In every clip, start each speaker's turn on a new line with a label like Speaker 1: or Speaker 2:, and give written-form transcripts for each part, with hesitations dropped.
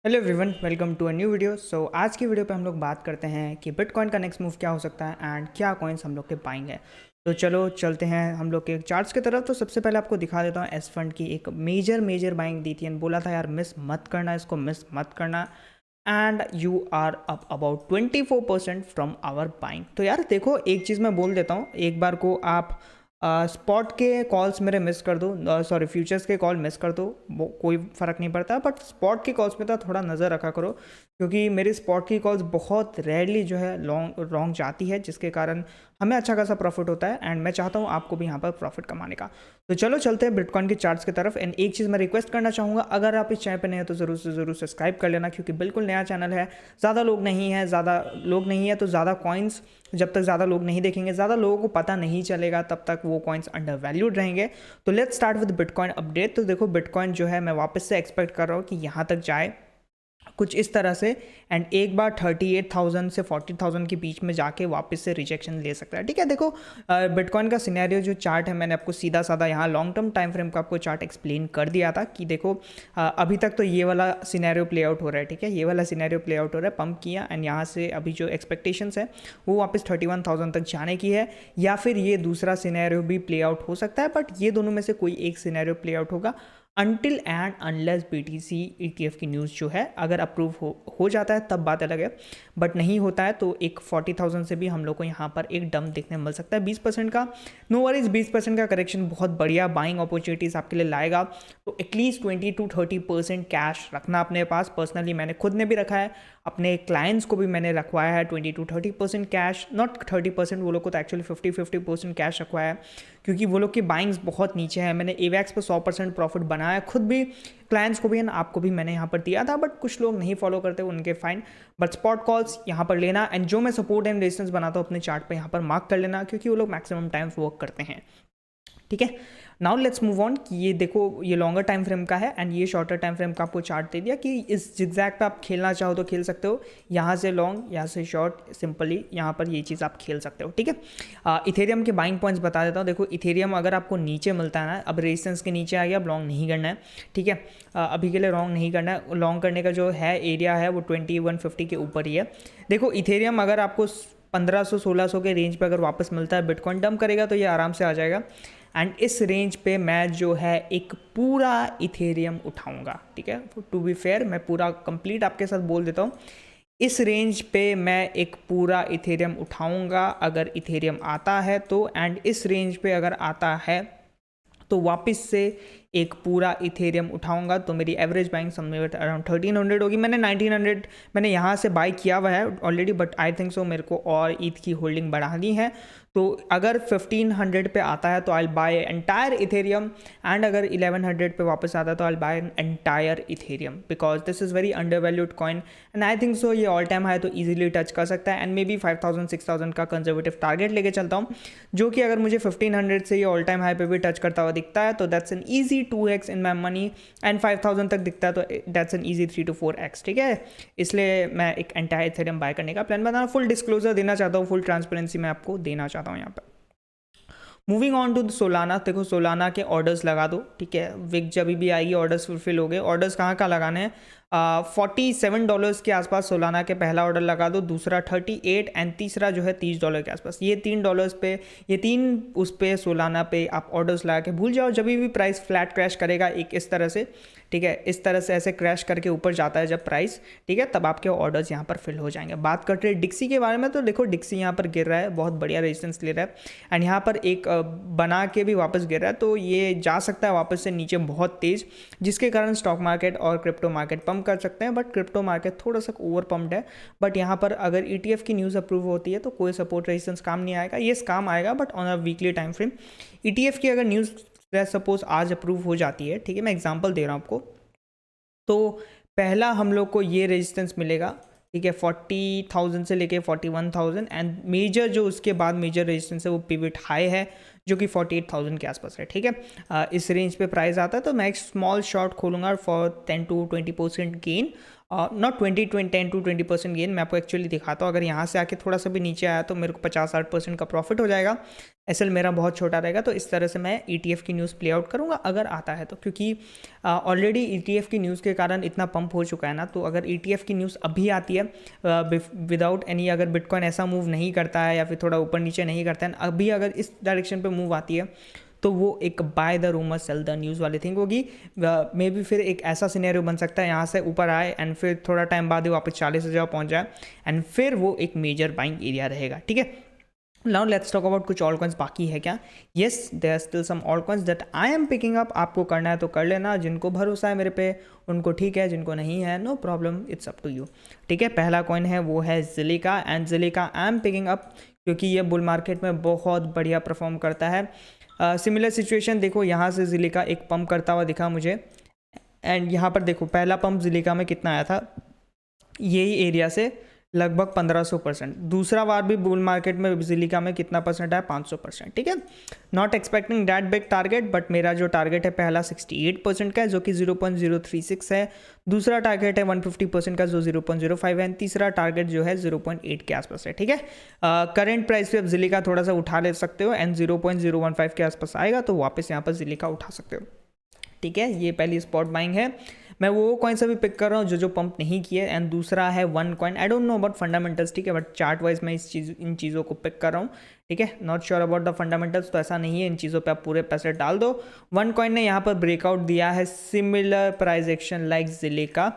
Speaker 1: Hello everyone, welcome to a new video. आज की video पे हम लोग बात करते हैं कि बिटकॉइन का नेक्स्ट मूव क्या हो सकता है एंड क्या कॉइन्स हम लोग के बाइंग है। तो चलो चलते हैं हम लोग के चार्ट्स की तरफ। तो सबसे पहले आपको दिखा देता हूँ एस फंड की एक मेजर बाइंग दी थी एंड बोला था यार मिस मत करना, इसको मिस मत करना। And you are up about 24% from our buying. तो यार देखो, एक चीज़ मैं बोल देता हूँ, एक बार को आप स्पॉट के कॉल्स मेरे मिस कर दो, सॉरी फ्यूचर्स के कॉल मिस कर दो, वो कोई फ़र्क नहीं पड़ता, बट स्पॉट की कॉल्स पे तो थोड़ा नज़र रखा करो, क्योंकि मेरी स्पॉट की कॉल्स बहुत रेयरली जो है रॉन्ग जाती है, जिसके कारण हमें अच्छा खासा प्रॉफिट होता है एंड मैं चाहता हूँ आपको भी यहाँ पर प्रॉफिट कमाने का। तो चलो चलते हैं बिटकॉइन के चार्ट्स की तरफ। एंड एक चीज़ मैं रिक्वेस्ट करना चाहूँगा, अगर आप इस चैनल पर नए हैं तो ज़रूर से ज़रूर सब्सक्राइब कर लेना, क्योंकि बिल्कुल नया चैनल है, ज़्यादा लोग नहीं है तो ज़्यादा कॉइन्स, जब तक ज़्यादा लोग नहीं देखेंगे, ज़्यादा लोगों को पता नहीं चलेगा, तब तक वो कॉइन्स अंडर वैल्यूड रहेंगे। तो let's start with bitcoin update. तो देखो, बिटकॉइन जो है मैं वापस से एक्सपेक्ट कर रहा हूँ कि यहाँ तक जाए कुछ इस तरह से, एंड एक बार 38,000 से 40,000 के बीच में जाके वापस से रिजेक्शन ले सकता है। ठीक है, देखो बिटकॉइन का सिनेरियो जो चार्ट है, मैंने आपको सीधा साधा यहाँ लॉन्ग टर्म टाइम फ्रेम का आपको चार्ट एक्सप्लेन कर दिया था कि देखो अभी तक तो ये वाला सिनेरियो प्ले आउट हो रहा है। ठीक है, ये वाला सिनेरियो प्ले आउट हो रहा है, पंप किया एंड यहाँ से अभी जो एक्सपेक्टेशंस है वो वापस 31,000 तक जाने की है, या फिर ये दूसरा सिनेरियो भी प्ले आउट हो सकता है, बट ये दोनों में से कोई एक सिनेरियो प्ले आउट होगा until and unless BTC ETF की न्यूज़ जो है अगर अप्रूव हो जाता है तब बात अलग है, बट नहीं होता है तो एक 40,000 से भी हम लोग को यहाँ पर एक डंप देखने मिल सकता है 20% का। नो वरीज, 20% का करेक्शन बहुत बढ़िया बाइंग अपॉर्चुनिटीज़ आपके लिए लाएगा। तो एटलीस्ट 20 to 30% कैश रखना अपने पास। पर्सनली मैंने खुद ने भी रखा है, अपने क्लाइंट्स को भी मैंने रखवाया है 20 to 30% कैश, नॉट 30%, वो लोग को तो एक्चुअली 50% कैश रखवाया है, क्योंकि वो लोग की बाइंग्स बहुत नीचे है। मैंने AVAX पर 100% प्रॉफिट बनाया खुद भी, क्लाइंट्स को भी एंड आपको भी मैंने यहाँ पर दिया था, बट कुछ लोग नहीं फॉलो करते, उनके फाइन। बट स्पॉट कॉल्स यहाँ पर लेना एंड जो मैं सपोर्ट एंड रेजिस्टेंस बनाता हूँ अपने चार्ट पे यहाँ पर मार्क कर लेना, क्योंकि वो लोग मैक्सिमम टाइम्स वर्क करते हैं। ठीक है, नाउ लेट्स मूव ऑन कि ये देखो, ये लॉन्गर टाइम फ्रेम का है एंड ये शॉर्टर टाइम फ्रेम का आपको चार्ट दे दिया कि इस जिगजैग पे आप खेलना चाहो तो खेल सकते हो, यहाँ से लॉन्ग, यहाँ से शॉर्ट, सिंपली यहाँ पर ये चीज़ आप खेल सकते हो। ठीक है, इथेरियम के बाइंग पॉइंट्स बता देता हूँ। देखो, इथेरियम अगर आपको नीचे मिलता है ना, अब रेजिस्टेंस के नीचे आ गया, अब लॉन्ग नहीं करना है। ठीक है, अभी के लिए लॉन्ग नहीं करना है, लॉन्ग करने का जो है एरिया है वो 2150 के ऊपर ही है। देखो, इथेरियम अगर आपको 1500-1600 के रेंज पे अगर वापस मिलता है, बिटकॉइन डंप करेगा तो ये आराम से आ जाएगा एंड इस रेंज पे मैं जो है एक पूरा इथेरियम उठाऊंगा। ठीक है, टू बी फेयर मैं पूरा कंप्लीट आपके साथ बोल देता हूँ, इस रेंज पे मैं एक पूरा इथेरियम उठाऊंगा अगर इथेरियम आता है तो, एंड इस रेंज पे अगर आता है तो वापस से एक पूरा इथेरियम उठाऊंगा। तो मेरी एवरेज बाइंग समवेयर अराउंड 1300 होगी। मैंने 1900 मैंने यहाँ से बाई किया हुआ है ऑलरेडी, बट आई थिंक सो मेरे को और ईथ की होल्डिंग बढ़ानी है। तो अगर 1500 पे आता है तो I buy entire Ethereum, and अगर 1100 पे वापस आता है तो I buy entire Ethereum, because this is very under valued coin and I think so ये ऑल टाइम हाई तो ईजिली टच कर सकता है। एंड मे बी 5000-6000 का कंजर्वेटिव टारगेट लेके चलता हूँ, जो कि अगर मुझे 1500 से ये ऑल टाइम हाई पे भी टच करता हुआ दिखता है तो that's an easy 2x in my money, and 5000 तक दिखता है तो that's an easy 3 to 4x। ठीक है, इसलिए मैं एक एंटायर इथेरियम बाय करने का प्लान बनाना, फुल डिस्क्लोजर देना चाहता हूँ, फुल ट्रांसपेरेंसी मैं आपको देना चाहता हूँ यहाँ पर। मूविंग ऑन टू सोलाना, देखो सोलाना के ऑर्डर्स लगा दो। ठीक है, विक जब भी आएगी ऑर्डर्स फुलफिल हो गए। ऑर्डर्स कहाँ लगाने हैं, $47 के आसपास सोलाना के पहला ऑर्डर लगा दो, दूसरा 38 एंड तीसरा जो है $30 के आसपास। ये $3 पे, ये 3 उस पे सोलाना पे आप ऑर्डर्स लगा के भूल जाओ। जब भी प्राइस फ्लैट क्रैश करेगा एक इस तरह से, ठीक है, इस तरह से ऐसे क्रैश करके ऊपर जाता है जब प्राइस, ठीक है, तब आपके ऑर्डर्स यहाँ पर फिल हो जाएंगे। बात करते हैं डिक्सी के बारे में, तो देखो डिक्सी यहाँ पर गिर रहा है, बहुत बढ़िया रेजिस्टेंस ले रहा है एंड यहाँ पर एक बना के भी वापस गिर रहा है, तो ये जा सकता है वापस से नीचे बहुत तेज़, जिसके कारण स्टॉक मार्केट और क्रिप्टो मार्केट पंप कर सकते हैं। बट क्रिप्टो मार्केट थोड़ा सा ओवर पंप्ड है, बट यहाँ पर अगर ETF की न्यूज़ अप्रूव होती है तो कोई सपोर्ट रेजिस्टेंस काम नहीं आएगा, ये काम आएगा but on a weekly time frame. ETF की अगर न्यूज़ सपोज आज अप्रूव हो जाती है, ठीक है, मैं एग्जांपल दे रहा हूँ आपको, तो पहला हम लोग को ये रेजिस्टेंस मिलेगा, ठीक है, 40,000 से लेके 41,000 एंड मेजर जो उसके बाद मेजर रेजिस्टेंस है वो पिवट हाई है जो कि 48,000 के आसपास है। ठीक है, इस रेंज पे प्राइस आता है तो मैं एक स्मॉल शॉर्ट खोलूंगा for 10 to 20% gain not 10 to 20% gain, मैं आपको एक्चुअली दिखाता हूँ। अगर यहाँ से आके थोड़ा सा भी नीचे आया तो मेरे को 50-60% का प्रॉफिट हो जाएगा। एसएल मेरा बहुत छोटा रहेगा, तो इस तरह से मैं ईटीएफ की न्यूज़ प्ले आउट करूँगा अगर आता है तो, क्योंकि ऑलरेडी ईटीएफ की न्यूज़ के कारण इतना पंप हो चुका है ना। तो अगर ईटीएफ की न्यूज़ अभी आती है विदाउट एनी, अगर बिटकॉइन ऐसा मूव नहीं करता है या फिर थोड़ा ऊपर नीचे नहीं करता है, अभी अगर इस डायरेक्शन पे मूव आती है तो वो एक by the rumour cell the news वाली थिंग होगी। मे बी फिर एक ऐसा सिनेरियो बन सकता है यहाँ से ऊपर आए एंड फिर थोड़ा टाइम बाद ही वापस 40,000 पहुँच जाए एंड फिर वो एक मेजर बाइंग एरिया रहेगा, ठीक है। नाउ लेट्स टॉक अबाउट कुछ ऑल कॉइन्स बाकी है क्या। Yes, there are still some all coins that I am picking up. आपको करना है तो कर लेना, जिनको भरोसा है मेरे पे उनको ठीक है, जिनको नहीं है no problem, it's up to you, ठीक है। पहला कॉइन है वो है Zilliqa, and Zilliqa I am picking up क्योंकि ये बुल मार्केट में बहुत बढ़िया परफॉर्म करता है। सिमिलर सिचुएशन देखो, यहाँ से ज़िलिका एक पंप करता हुआ दिखा मुझे, एंड यहाँ पर देखो पहला पंप ज़िलिका में कितना आया था, यही एरिया से लगभग 1500%। दूसरा बार भी बुल मार्केट में ज़िलिका में कितना परसेंट आया, 500%, ठीक है। Not expecting that big target, but मेरा जो टारगेट है पहला 68% का है जो कि 0.036 है, दूसरा टारगेट है 150% का जो 0.05 है, तीसरा टारगेट जो है 0.8 के आसपास है, ठीक है। करंट प्राइस पे अब ज़िलिका थोड़ा सा उठा ले सकते हो एंड 0.015 के आसपास आएगा तो वापस यहाँ पर ज़िलिका उठा सकते हो, ठीक है। ये पहली स्पॉट बाइंग है। मैं वो कॉइन अभी पिक कर रहा हूँ जो पंप नहीं किए, एंड दूसरा है one coin. I don't know about fundamentals, ठीक है, बट चार्ट वाइज मैं इन चीज़ों को पिक कर रहा हूँ, ठीक है। Not sure about the fundamentals, तो ऐसा नहीं है, इन चीज़ों पे आप पूरे पैसे डाल दो। वन कॉइन ने यहाँ पर ब्रेकआउट दिया है, सिमिलर प्राइस एक्शन लाइक ज़िलिका।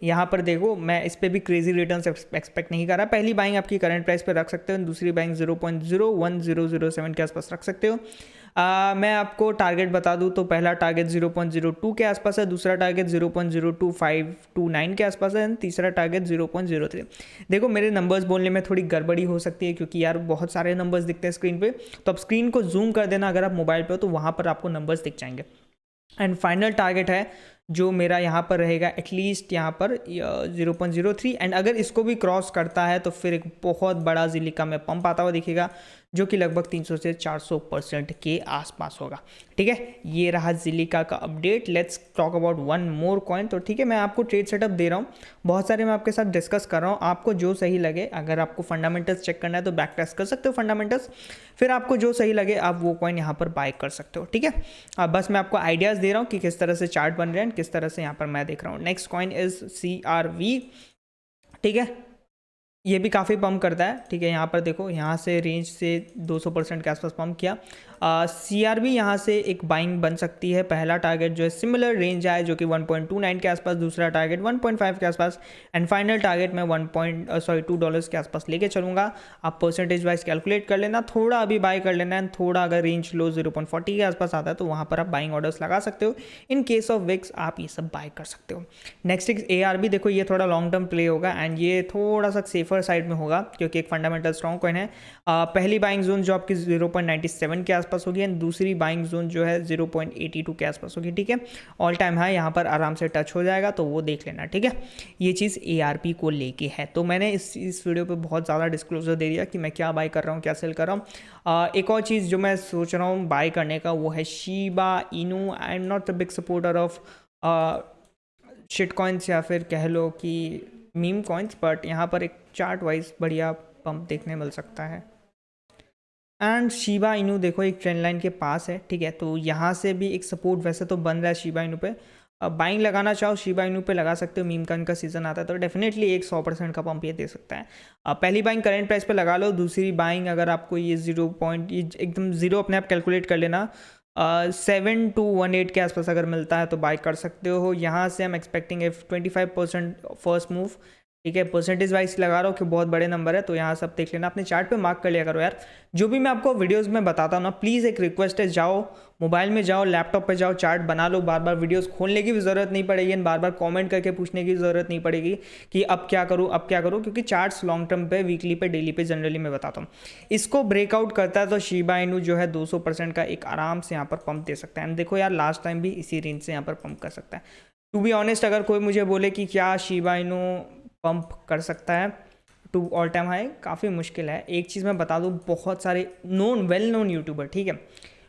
Speaker 1: यहाँ पर देखो मैं इस पर भी क्रेजी रिटर्न्स एक्सपेक्ट नहीं कर रहा। पहली बाइंग आपकी करंट प्राइस पे रख सकते हो, दूसरी बाइंग 0.01007 के आसपास रख सकते हो। मैं आपको टारगेट बता दूं तो पहला टारगेट 0.02 के आसपास है, दूसरा टारगेट 0.02529 के आसपास है, तीसरा टारगेट 0.03। देखो मेरे नंबर्स बोलने में थोड़ी गड़बड़ी हो सकती है क्योंकि यार बहुत सारे नंबर्स दिखते हैं स्क्रीन पे, तो आप स्क्रीन को जूम कर देना अगर आप मोबाइल पे हो तो वहाँ पर आपको नंबर्स दिख जाएंगे। एंड फाइनल टारगेट है जो मेरा यहाँ पर रहेगा एटलीस्ट यहाँ पर 0.03, एंड अगर इसको भी क्रॉस करता है तो फिर एक बहुत बड़ा ज़िलिका में पंप आता हुआ दिखेगा जो कि लगभग 300 से 400% के आसपास होगा, ठीक है। ये रहा ज़िलिका का update. Let's talk about one more coin. तो ठीक है, मैं आपको ट्रेड सेटअप दे रहा हूँ, बहुत सारे मैं आपके साथ डिस्कस कर रहा हूँ, आपको जो सही लगे, अगर आपको फंडामेंटल्स चेक करना है तो बैक टेस्ट कर सकते हो फंडामेंटल्स, फिर आपको जो सही लगे आप वो कॉइन यहाँ पर बाय कर सकते हो, ठीक है। अब बस मैं आपको आइडियाज़ दे रहा हूँ कि किस तरह से चार्ट बन रहे हैं, किस तरह से यहाँ पर मैं देख रहा हूँ। नेक्स्ट कॉइन इज CRV, ठीक है। ये भी काफ़ी पम्प करता है, ठीक है। यहाँ पर देखो, यहाँ से रेंज से 200% के आसपास पम्प किया। CRV यहाँ से एक बाइंग बन सकती है। पहला टारगेट जो है सिमिलर रेंज है जो कि 1.29 के आसपास, दूसरा टारगेट 1.5 के आसपास, एंड फाइनल टारगेट मैं $2 के आसपास लेके चलूँगा। आप परसेंटेज वाइज कैलकुलेट कर लेना, थोड़ा अभी बाय कर लेना है, थोड़ा अगर रेंज लो 0.40 के आसपास आता है तो वहाँ पर आप बाइंग ऑर्डर्स लगा सकते हो। इन केस ऑफ विक्स आप ये सब बाय कर सकते हो। नेक्स्ट ARB, देखो ये थोड़ा लॉन्ग टर्म प्ले होगा एंड ये थोड़ा सा सेफर साइड में होगा क्योंकि एक फंडामेंटल स्ट्रॉन्ग कॉइन है। पहली बाइंग जोन जो आपकी 0.97 के आसपास होगी एंड दूसरी बाइंग जोन जो है 0.82 के आसपास होगी, ठीक है। ऑल टाइम हाई यहाँ पर आराम से टच हो जाएगा तो वो देख लेना, ठीक है। ये चीज़ ARP को लेके है। तो मैंने इस वीडियो पे बहुत ज़्यादा डिस्क्लोजर दे दिया कि मैं क्या बाय कर रहा हूँ, क्या सेल कर रहा हूँ। एक और चीज़ जो मैं सोच रहा हूँ बाय करने का वो है Shiba Inu. I am not a big supporter of shit coins या फिर कह लो कि मीम कॉइन्स, बट यहाँ पर एक चार्ट वाइज बढ़िया पंप देखने मिल सकता है। एंड शिबा इनू देखो एक ट्रेंड लाइन के पास है, ठीक है। तो यहाँ से भी एक सपोर्ट वैसे तो बन रहा है शिबा इनू पे। बाइंग लगाना चाहो शिबा इनू पे लगा सकते हो, मीम कॉइन का सीजन आता है तो डेफिनेटली एक 100% का पंप ये दे सकता है। पहली बाइंग करंट प्राइस पे लगा लो, दूसरी बाइंग अगर आपको ये एकदम जीरो अपने आप कैलकुलेट कर लेना, 7 to 18 के आसपास अगर मिलता है तो बाय कर सकते हो। यहाँ से हम एक्सपेक्टिंग 25% फर्स्ट मूव, ठीक है। परसेंटेज वाइज लगा रहा हूँ कि बहुत बड़े नंबर है तो यहाँ सब देख लेना, अपने चार्ट पे मार्क कर लिया करो यार। जो भी मैं आपको वीडियोस में बताता हूँ ना, प्लीज़ एक रिक्वेस्ट है, जाओ मोबाइल में जाओ, लैपटॉप पे जाओ, चार्ट बना लो। बार बार वीडियोस खोलने की भी ज़रूरत नहीं पड़ेगी एंड बार बार कमेंट करके पूछने की ज़रूरत नहीं पड़ेगी कि अब क्या करूँ अब क्या करूँ, क्योंकि चार्ट्स लॉन्ग टर्म पे, वीकली पे, डेली पे जनरली मैं बताता हूँ। इसको ब्रेकआउट करता है तो शिबा इनू जो है 200% का एक आराम से यहाँ पर पंप दे सकता है। एंड देखो यार लास्ट टाइम भी इसी रेंज से यहाँ पर पंप कर सकता है। टू बी ऑनेस्ट, अगर कोई मुझे बोले कि क्या शिबा इनू पंप कर सकता है टू ऑल टाइम हाई, काफ़ी मुश्किल है। एक चीज़ मैं बता दूँ, बहुत सारे वेल नोन यूट्यूबर, ठीक है,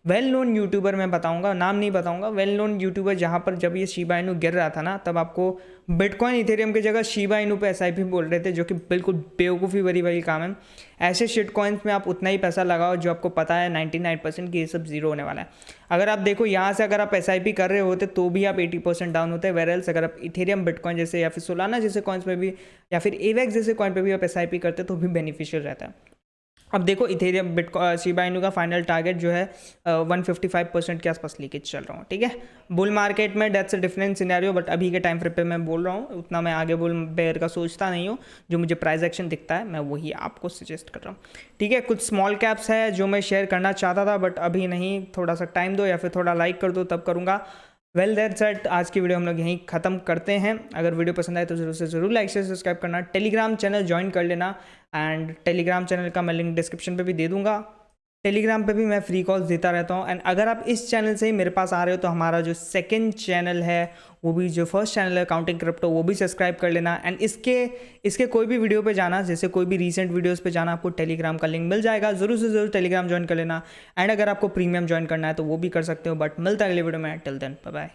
Speaker 1: वेल नोन यूट्यूबर मैं बताऊंगा, नाम नहीं बताऊंगा, वेल नोन यूट्यूबर जहाँ पर जब ये शिबा इनू गिर रहा था ना तब आपको बिटकॉइन इथेरियम की जगह शिबा इनू पे एसआईपी बोल रहे थे, जो कि बिल्कुल बेवकूफ़ी भरी वाली काम है। ऐसे शिट कॉइन्स में आप उतना ही पैसा लगाओ जो आपको पता है 99% कि ये सब जीरो होने वाला है। अगर आप देखो यहाँ से अगर आप एसआईपी कर रहे होते तो भी आप 80% डाउन होते हैं, वेरल्स अगर आप इथेरियम बिटकॉइन जैसे या फिर सोलाना जैसे कॉइन्स में भी या फिर एवेक्स जैसे कॉइन पे भी आप एसआईपी करते तो भी बेनिफिशियल रहता है। अब देखो इथेरियम बिटकॉइन शिबा इनू का फाइनल टारगेट जो है 155% के आसपास लेके चल रहा हूँ, ठीक है। बुल मार्केट में that's a different scenario, but अभी के टाइम फ्रेम पे मैं बोल रहा हूँ, उतना मैं आगे बुल बेयर का सोचता नहीं हूँ। जो मुझे प्राइस एक्शन दिखता है मैं वही आपको सजेस्ट कर रहा हूँ, ठीक है। कुछ स्मॉल कैप्स है जो मैं शेयर करना चाहता था बट अभी नहीं, थोड़ा सा टाइम दो या फिर थोड़ा लाइक कर दो तब करूँगा। वेल दैट सेट, आज की वीडियो हम लोग यहीं ख़त्म करते हैं। अगर वीडियो पसंद आए तो ज़रूर से ज़रूर लाइक शेयर सब्सक्राइब करना, टेलीग्राम चैनल ज्वाइन कर लेना एंड टेलीग्राम चैनल का मैं लिंक डिस्क्रिप्शन पे भी दे दूंगा। टेलीग्राम पे भी मैं फ्री कॉल्स देता रहता हूँ। एंड अगर आप इस चैनल से ही मेरे पास आ रहे हो तो हमारा जो सेकंड चैनल है वो भी, जो फर्स्ट चैनल है काउंटिंग क्रिप्टो, वो भी सब्सक्राइब कर लेना। एंड इसके कोई भी वीडियो पे जाना, जैसे कोई भी रीसेंट वीडियोस पे जाना, आपको टेलीग्राम का लिंक मिल जाएगा, ज़रूर से ज़रूर टेलीग्राम ज्वाइन कर लेना। एंड अगर आपको प्रीमियम ज्वाइन करना है तो वो भी कर सकते हो। बट मिलता है अगले वीडियो में, टिल देन बाय बाय।